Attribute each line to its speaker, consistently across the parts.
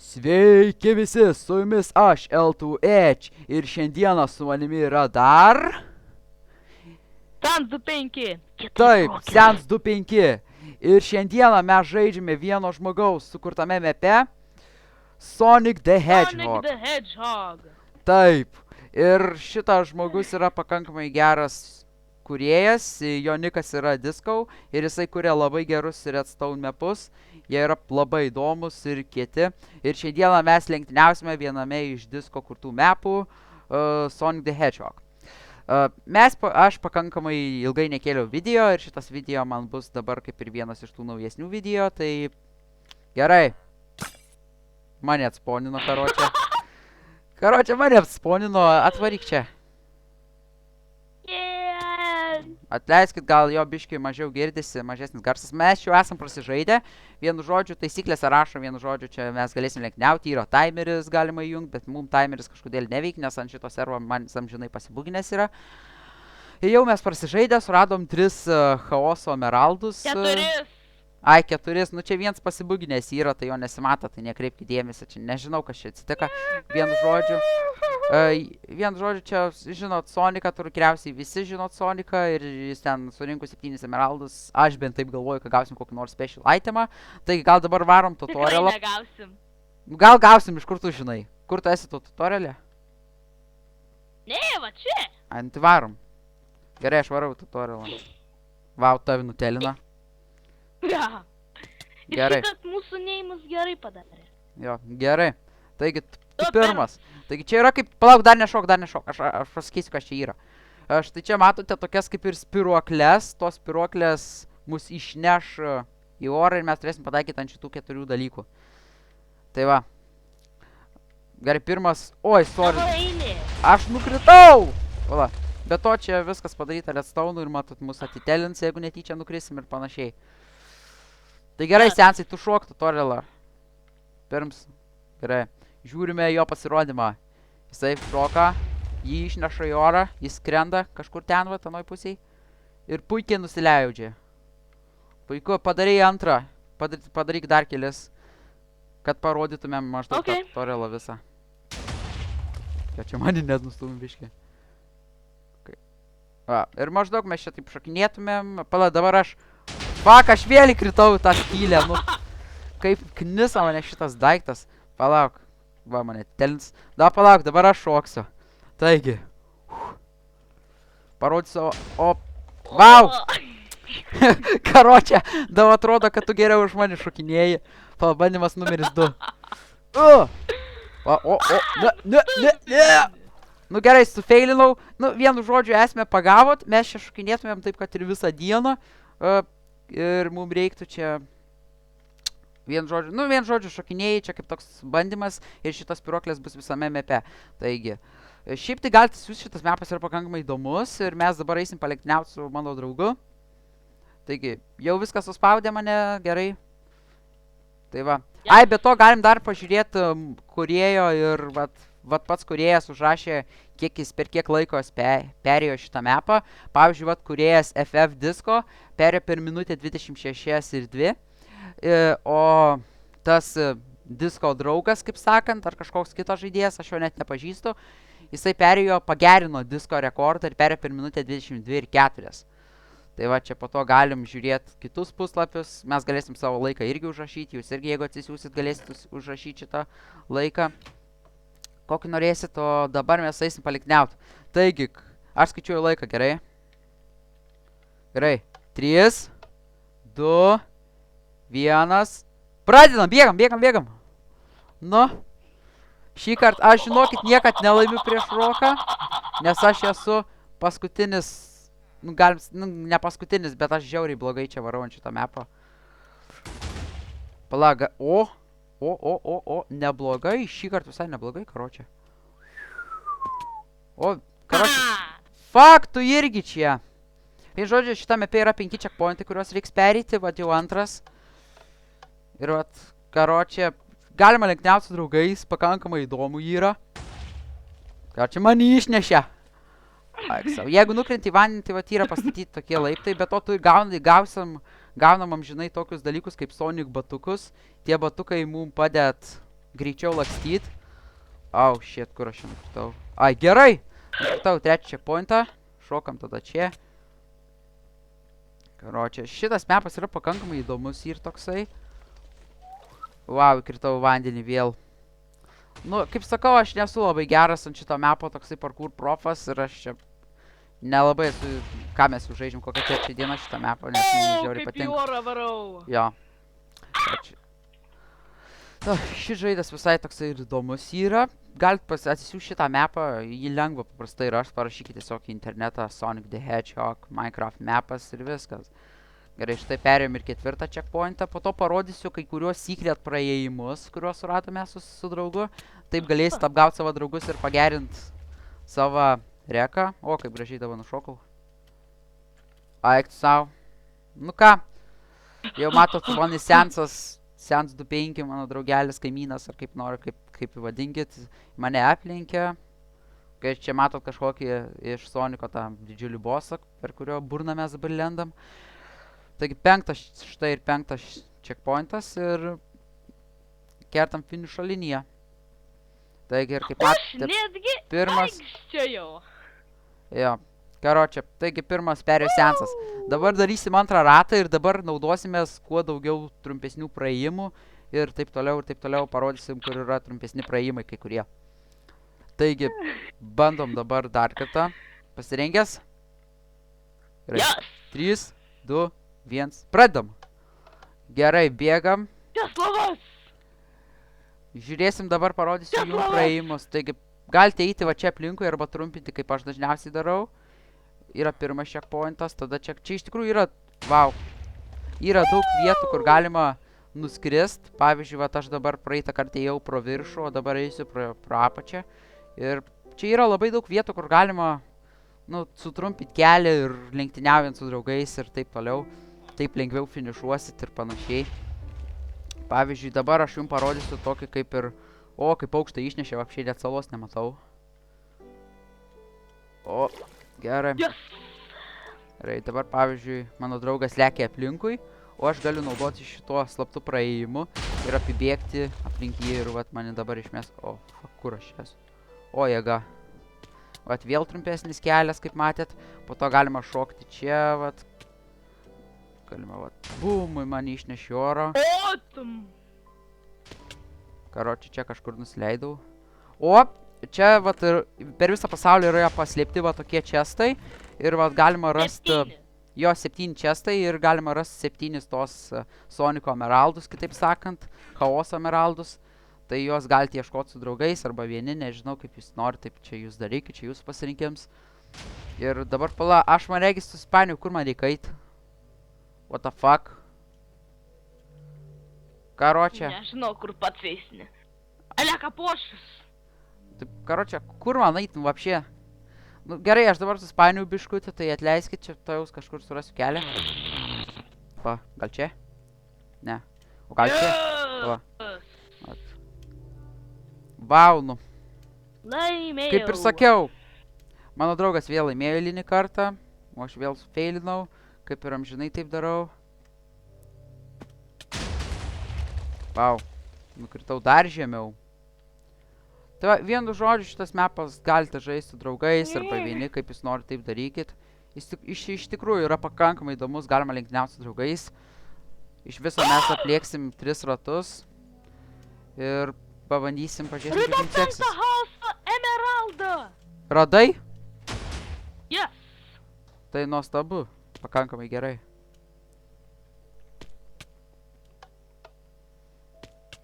Speaker 1: Sveiki visi, su jumis aš, L2H, ir šiandieną su manimi yra dar...
Speaker 2: Sans 25.
Speaker 1: Taip, Sans 25. Ir šiandieną mes žaidžiame vieno žmogaus sukurtame mepe Sonic the Hedgehog.
Speaker 2: Sonic the Hedgehog.
Speaker 1: Taip, ir šitas žmogus yra pakankamai geras kūrėjas, jo nikas yra Disco ir jisai kuria labai gerus Redstone mepus. Jie yra labai įdomus ir kieti. Ir šiandieną mes lenktyniausime viename iš Disco kurtų mepų Sonic the Hedgehog. Aš pakankamai ilgai nekėliau video ir šitas video man bus dabar kaip ir vienas iš tų naujesnių video, tai gerai. Mane atsponino, karočią. Karočią, mane atsponino, atvaryk čia. Atleiskit, gal jo biškiai mažiau girdisi, mažesnis garsas. Mes jau esam prasižaidę. Vienu žodžiu, taisyklėse rašom, vienu žodžiu, čia mes galėsim lenktyniauti. Yra timeris galima įjungti, bet mums timeris kažkodėl neveikia, nes ant šito servo man amžinai pasibuginės yra. Ir jau mes prasižaidę, suradom 3 chaoso emeraldus.
Speaker 2: 4.
Speaker 1: Ai, 4. Nu čia vienas pasibuginės yra, tai jo nesimato, tai nekreipkite dėmesį. Čia nežinau, kas čia atsitika. Vienu žodžiu, čia žinot Sonicą, tikriausiai visi žinot Sonicą ir jis ten surinko 7 emeraldus. Aš bent taip galvoju, kad gausim kokį nors special itemą. Taigi gal dabar varom tutorialą.
Speaker 2: Tikrai negausim.
Speaker 1: Gal gausim, iš kur tu žinai? Kur tu esi to tutorialė?
Speaker 2: Ne, va čia.
Speaker 1: Ai, nu tai varom. Gerai, aš varau tutorialą. Vau, tavi nutelina.
Speaker 2: Ja. Ir
Speaker 1: Gerai.
Speaker 2: šitas mūsų neimus gerai padarė.
Speaker 1: Jo, gerai. Taigi, tu
Speaker 2: Tu
Speaker 1: pirmas. Taigi čia yra kaip... Palauk, dar nešok. Aš pasakysiu, kas čia yra. Štai čia matote tokias kaip ir spiruoklės. Tos spiruoklės mus išneš į orą ir mes turėsim pataikyti ant šitų 4 dalykų. Tai va. Gerai, pirmas... Oi, sorry.
Speaker 2: Tavo eilė.
Speaker 1: Aš nukritau! Pala. Be to čia viskas padaryta redstone ir matot mus atitelins, jeigu netyčia nukrisim ir panašiai. Tai gerai, Sensai, tu šok tutorialą. Pirms. Gerai. Žiūrime jo pasirodymą. Jisai šoka, jį išneša į orą, jis skrenda kažkur ten, va, tenoj pusiai. Ir puikiai nusileidžia. Puiku, padarai antrą. Padaryk dar kelis, kad parodytumėm maždaug tą tutorialą visą. Ką čia mani net nustumim biškį. Va, ir maždaug mes čia taip šokinėtumėm. Pala, dabar aš... Fuck, aš vėl įkritau į tą skylę, nu. Kaip knisa mane šitas daiktas. Palauk. Va, mane telins. Da, palauk, dabar aš šoksiu. Taigi. Parodysiu, o... Vau! Karočią, daug atrodo, kad tu geriau už mane šokinėji. Pabandymas numeris 2. Ne. Nu gerai, sufeilinau. Nu, vienu žodžiu esmę pagavot. Mes čia šokinėtumėm taip, kad ir visą dieną. Ir mums reiktų čia vienu žodžiu šokinėjai, čia kaip toks bandymas ir šitas spiruoklės bus visame mepe. Taigi, šiaip tai galite siūsti, šitas mepas yra pakankamai įdomus ir mes dabar eisim palenktyniauti su mano draugu. Taigi, jau viskas suspaudė mane gerai. Tai va. Ai, be to galim dar pažiūrėti kūrėjo ir vat pats kūrėjas užrašė, kiek jis per kiek laiko perėjo šitą mapą. Pavyzdžiui, vat kūrėjas FF Disco perėjo per minutę 26 ir 2. O tas Disco draugas, kaip sakant, ar kažkoks kitas žaidėjas, aš jo net nepažįstu, jisai perėjo, pagerino Disco rekordą ir perėjo per minutę 22 ir 4. Tai va, čia po to galim žiūrėti kitus puslapius. Mes galėsim savo laiką irgi užrašyti. Jūs irgi, jeigu atsisiųsit, galėsit užrašyti šitą laiką. Kokį norėsit, o dabar mes eisim palenktyniauti. Taigi, aš skaičiuoju laiką, gerai? Gerai. 3, 2, 1. Pradedam, bėgam. Nu. Šį kartą, aš žinokit, niekad nelaimiu prieš Roką, nes aš esu paskutinis, ne paskutinis, bet aš žiauriai blogai čia varau ant šitą mapą. Palaga, neblogai, šį kartą visai neblogai, karočią. O, karočią. Fuck, tu irgi čia. Tai žodžiu, šitą mepe yra 5 checkpointai, kuriuos reiks perėti, vat jau antras. Ir vat, karočią, galima lenktyniauti su draugais, pakankamai įdomu yra. Karočią, mane išnešė. Jeigu nukrenti į vandenį, tai vat yra pastatyti tokie laiptai, bet to tu gaunam amžinai tokius dalykus kaip Sonic batukus. Tie batukai mums padėt greičiau lakstyt. Au, shit, kur aš čia nukritau. Ai, gerai. Nukritau trečią checkpointą. Šokam tada čia. Karočią, šitas mapas yra pakankamai įdomus ir toksai. Vau, įkritau vandenį vėl. Nu, kaip sakau, aš nesu labai geras ant šito mapo, toksai parkour profas ir aš čia nelabai esu, ką mes jau žaidžiam, kokią trečią dieną šitą mapą, nes man žiauriai
Speaker 2: Kaip į
Speaker 1: patinka.
Speaker 2: orą varau.
Speaker 1: Jo. Šis žaidas visai toksai ir įdomus yra. Galit atsisiųsti šitą mapą, jį lengva paprastai rast, parašykite tiesiog į internetą Sonic the Hedgehog, Minecraft mapas ir viskas. Gerai, štai perėjom ir ketvirtą checkpointą, po to parodysiu kai kuriuos secret praėjimus, kuriuos suradome su draugu. Taip galėsit apgauti savo draugus ir pagerint savo reką. O, kaip gražiai dabar nušokau. Aik tu savo. Nu ką, jau matot, mano sensas, Sens 25, mano draugelis, kaimynas, ar kaip nori, kaip vadinkit, mane aplenkė. Kai čia matot kažkokį iš Sonico tą didžiulį bossą, per kurio burną mes dabar lendam. Taigi štai ir penktas checkpointas ir kertam finišo liniją. Taigi ir kaip matote,
Speaker 2: Netgi
Speaker 1: pirmas...
Speaker 2: aikščiojau.
Speaker 1: Jo, karočią, taigi pirmas perėjo sensas. Dabar darysim antrą ratą ir dabar naudosimės kuo daugiau trumpesnių praėjimų ir taip toliau parodysim, kur yra trumpesni praėjimai kai kurie. Taigi, bandom dabar dar kartą. Pasirengęs?
Speaker 2: Yes!
Speaker 1: 3, 2, 1, pradedam. Gerai, bėgam.
Speaker 2: Teslavas!
Speaker 1: Žiūrėsim dabar, parodysiu jum praėjimus. Taigi, galite eiti va čia aplinkui arba trumpinti, kaip aš dažniausiai darau. Yra pirmas checkpointas, tada čia iš tikrųjų yra, vau, yra daug vietų, kur galima nuskrist. Pavyzdžiui, va, aš dabar praeitą kartą ėjau pro viršų, o dabar eisiu pro apačią. Ir čia yra labai daug vietų, kur galima, nu, sutrumpinti kelią ir lenktyniaujant su draugais ir taip toliau. Taip lengviau finišuosit ir panašiai. Pavyzdžiui, dabar aš jums parodysiu tokį kaip ir... O, kaip aukštą išnešė, apšiai net salos nematau. O, gerai. Gerai, dabar pavyzdžiui, mano draugas lekia aplinkui, o aš galiu naudoti šituo slaptu praėjimu ir apibėgti aplink jį ir vat mane dabar išmes... O, kur aš esu? O, jėga. Vat vėl trumpesnis kelias, kaip matėt. Po to galima šokti čia, vat. Galima, vat, bumui mane išnešė oro. Karoči, čia kažkur nusileidau. O, čia, vat, per visą pasaulį yra paslėpti, va, tokie čestai. Ir, vat, galima rasti...
Speaker 2: 7.
Speaker 1: Jo, 7 čestai ir galima rasti 7 tos Sonico emeraldus, kitaip sakant. Chaoso emeraldus. Tai juos galite ieškoti su draugais arba vieni, nežinau, kaip jūs norite, taip čia jūs darykit, čia jūsų pasirinkims. Ir dabar, pala, aš man regis susipainiau, kur man reikia eit. What the fuck? Karočią.
Speaker 2: Nežinau, kur pats eisni. Ale kapošius.
Speaker 1: Taip, karočią, kur man eit, nu, vapšė? Nu, gerai, aš dabar susipainiau biškutį, tai atleiskit, čia to jaus kažkur surasiu kelią. Va, gal čia? Ne. O gal čia? Va. Vau, nu.
Speaker 2: Laimėjau.
Speaker 1: Kaip ir sakiau, mano draugas vėl laimėjo eilinį kartą, o aš vėl sufeilinau, kaip ir amžinai taip darau. Vau, nukritau dar žemiau. Tai va, vienu žodžiu, šitas mapas galite žaisti su draugais arba vieni, kaip jūs norite, taip darykit. Iš tikrųjų yra pakankamai įdomus, galima lenktyniauti su draugais. Iš viso mes aplėksim 3 ratus ir pabandysim, pažiūrėsim, kaip jums seksis.
Speaker 2: Radau Chaoso emeraldą!
Speaker 1: Radai?
Speaker 2: Yes!
Speaker 1: Tai nuostabu, pakankamai gerai.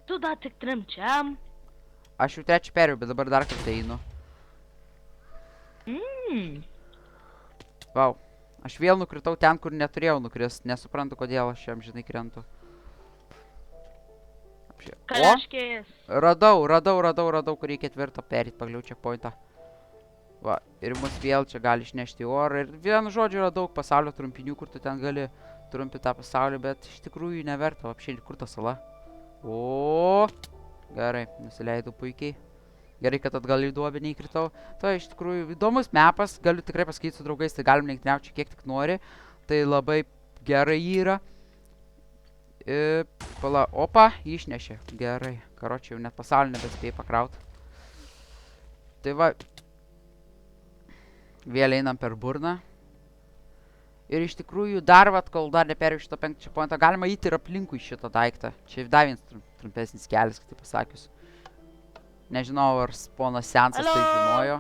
Speaker 2: Tu dar tik trimčiam.
Speaker 1: Aš jau trečią perėjau, bet dabar dar kartą einu. Vau, aš vėl nukritau ten, kur neturėjau nukrist. Nesuprantu, kodėl aš jam žinai krentu.
Speaker 2: Kaleškės.
Speaker 1: Radau, kur reikia 4 perėti pagaliau checkpointą. Va, ir mus vėl čia gali išnešti orą. Ir vienu žodžiu yra daug pasaulio trumpinių, kur tu ten gali trumpinti tą pasaulį, bet iš tikrųjų neverta. Apšiai, kur ta sala? O, gerai, nusileidau puikiai. Gerai, kad atgal į duobę neįkritau. Tai iš tikrųjų įdomus mapas, galiu tikrai pasakyti su draugais, tai galim lenktyniauti kiek tik nori. Tai labai gerai yra. Pala, opa, išnešė. Gerai. Karočiui, jau net pasaulį nebespėjai pakraut. Tai va. Vėl einam per burną. Ir iš tikrųjų dar, vat, kol dar neperėjau šito 5 checkpointą, galima įti ir aplinkui šitą daiktą. Čia dar vienas trumpesnis kelias, kaip pasakius. Nežinau, ar ponas Sensas tai žinojo.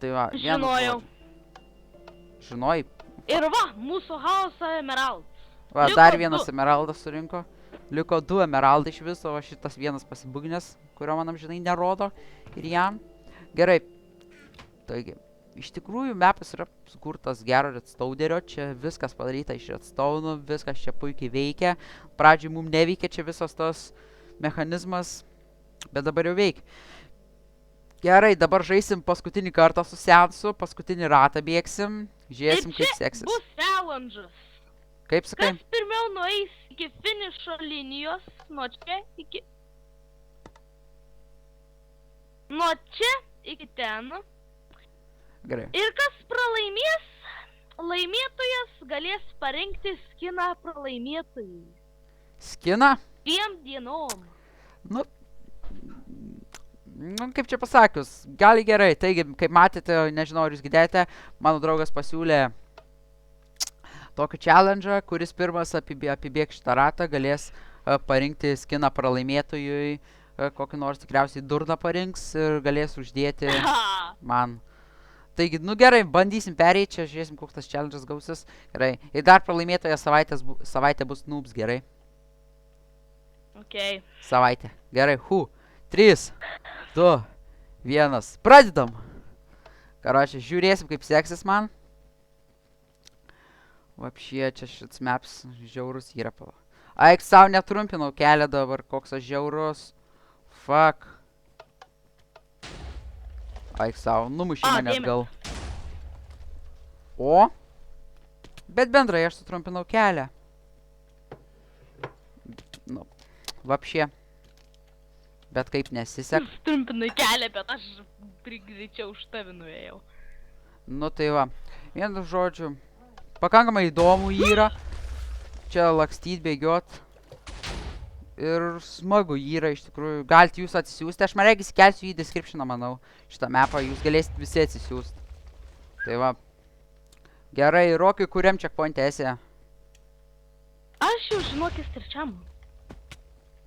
Speaker 1: Tai va,
Speaker 2: Žinojau.
Speaker 1: Žinojai?
Speaker 2: Ir va, mūsų hauso emerald.
Speaker 1: Va,
Speaker 2: Liko
Speaker 1: dar vienas
Speaker 2: du.
Speaker 1: emeraldas surinko. Liko 2 emeraldai iš viso, o šitas vienas pasibugnės, kurio man amžinai nerodo. Ir jam. Gerai. Taigi, iš tikrųjų mapas yra sukurtas gero redstaunerio. Čia viskas padaryta iš redstone, viskas čia puikiai veikia. Pradžiai mums neveikia čia visas tas mechanizmas, bet dabar jau veikia. Gerai, dabar žaisim paskutinį kartą su Sensu, paskutinį ratą bėgsim, žiūrėsim kaip seksis.
Speaker 2: Bus challenge'as.
Speaker 1: Kaip sakai?
Speaker 2: Kas pirmiau nueis iki finišo linijos, nuo čia iki... Nuo čia iki ten.
Speaker 1: Gerai.
Speaker 2: Ir kas pralaimės, laimėtojas galės parinkti skiną pralaimėtojai.
Speaker 1: Skiną?
Speaker 2: 2 dienom.
Speaker 1: Nu, kaip čia pasakius, gali gerai. Taigi, kaip matėte, nežinau, ar jūs girdėjote, mano draugas pasiūlė tokį challenge'ą, kuris pirmas apibėgs šitą ratą, galės parinkti skiną pralaimėtojui, kokį nors tikriausiai durną parinks ir galės uždėti man. Taigi, nu gerai, bandysim pereiti, čia žiūrėsim, koks tas challenge'as gausis. Gerai, ir dar pralaimėtoje savaitė bus noobs, gerai.
Speaker 2: Okay.
Speaker 1: Savaitė. Gerai, 3, 2, 1. Pradedam. Karočiui, žiūrėsim, kaip seksis man. Vapšie, čia šits maps žiaurus yra. Aik, savo netrumpinau kelią dabar, koks aš žiaurus. Fuck. Aik, savo, numušė mane atgal. O? Bet bendrai aš sutrumpinau kelią. Nu, vapšie. Bet kaip nesisek.
Speaker 2: Trumpinai kelią, bet aš greičiau už tavį nuėjau.
Speaker 1: Nu tai va, vienu žodžiu, pakankamai įdomu yra. Čia lakstyt, bėgiot. Ir smagu yra iš tikrųjų. Galite jūs atsisiųsti. Aš man regis kelsiu į descriptioną, manau. Šitą mapą jūs galėsit visi atsisiųsti. Tai va. Gerai, Rokai, kuriam checkpoint'e esi?
Speaker 2: Aš jau žinokis 3.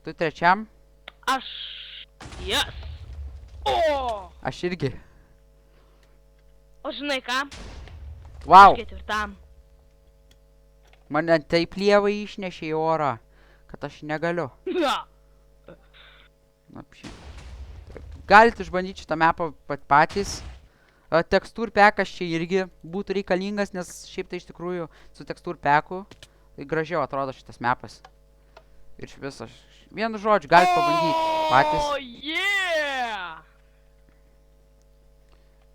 Speaker 1: Tu 3?
Speaker 2: Aš... Yes. O!
Speaker 1: Aš irgi.
Speaker 2: O žinai ką?
Speaker 1: Wow.
Speaker 2: 4.
Speaker 1: Mane taip lievai išnešė į orą, kad aš negaliu. Galite išbandyti šitą mapą patys. Tekstūr pekas čia irgi būtų reikalingas, nes šiaip tai iš tikrųjų su tekstūr peku gražiau atrodo šitas mapas. Ir iš viso, vienu žodžiu, galite pabandyti patys.
Speaker 2: Oh, yeah!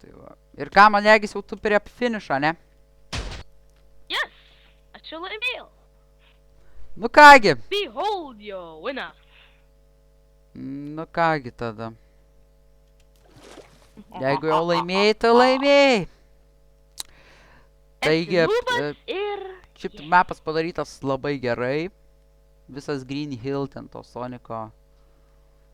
Speaker 1: Tai va. Ir ką, man regis, jau tu prie finišą, ne?
Speaker 2: Yes! Aš jau laimėjau.
Speaker 1: Nu kągi.
Speaker 2: Behold your winner.
Speaker 1: Nu kągi tada. Jeigu jau laimėjai, tai laimėjai. Taigi, šiaip mapas padarytas labai gerai. Visas Green Hill, ten to Sonico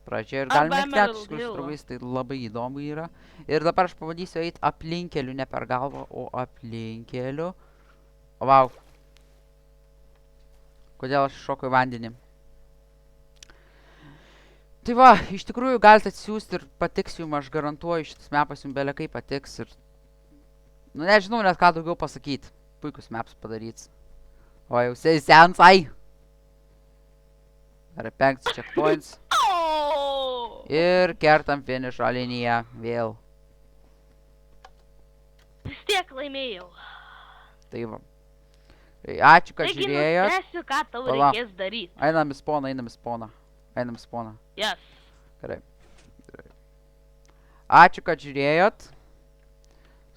Speaker 1: pradžia. Ir galime net su draugais, tai labai įdomu yra. Ir dabar aš pavadysiu eiti aplinkeliu, ne per galvą, o aplinkeliu. O vau. Kodėl aš šoku į vandenį? Tai va, iš tikrųjų galite atsiųsti ir patiks jums, aš garantuoju, šitas mapas jums belekai patiks ir... Nu, nežinau net ką daugiau pasakyti. Puikus maps padaryts. O jau sensai! Dar 5 checkpoints. Ir kertam finišo liniją vėl.
Speaker 2: Vis tiek laimėjau.
Speaker 1: Tai va. Ačiū, kad žiūrėjot.
Speaker 2: Taigi nuspręsiu, ką tau reikės daryti.
Speaker 1: Einam į spawną, einam į spawną. Einam į spawną.
Speaker 2: Yes.
Speaker 1: Gerai. Ačiū, kad žiūrėjot.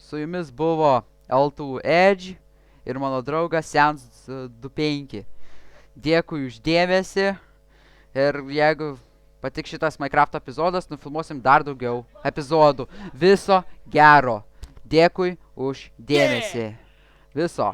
Speaker 1: Su jumis buvo L2 Edge ir mano draugas Sens25. Dėkui už dėmesį. Ir jeigu patiks šitas Minecraft epizodas, nufilmuosim dar daugiau epizodų. Viso gero. Dėkui už dėmesį. Viso.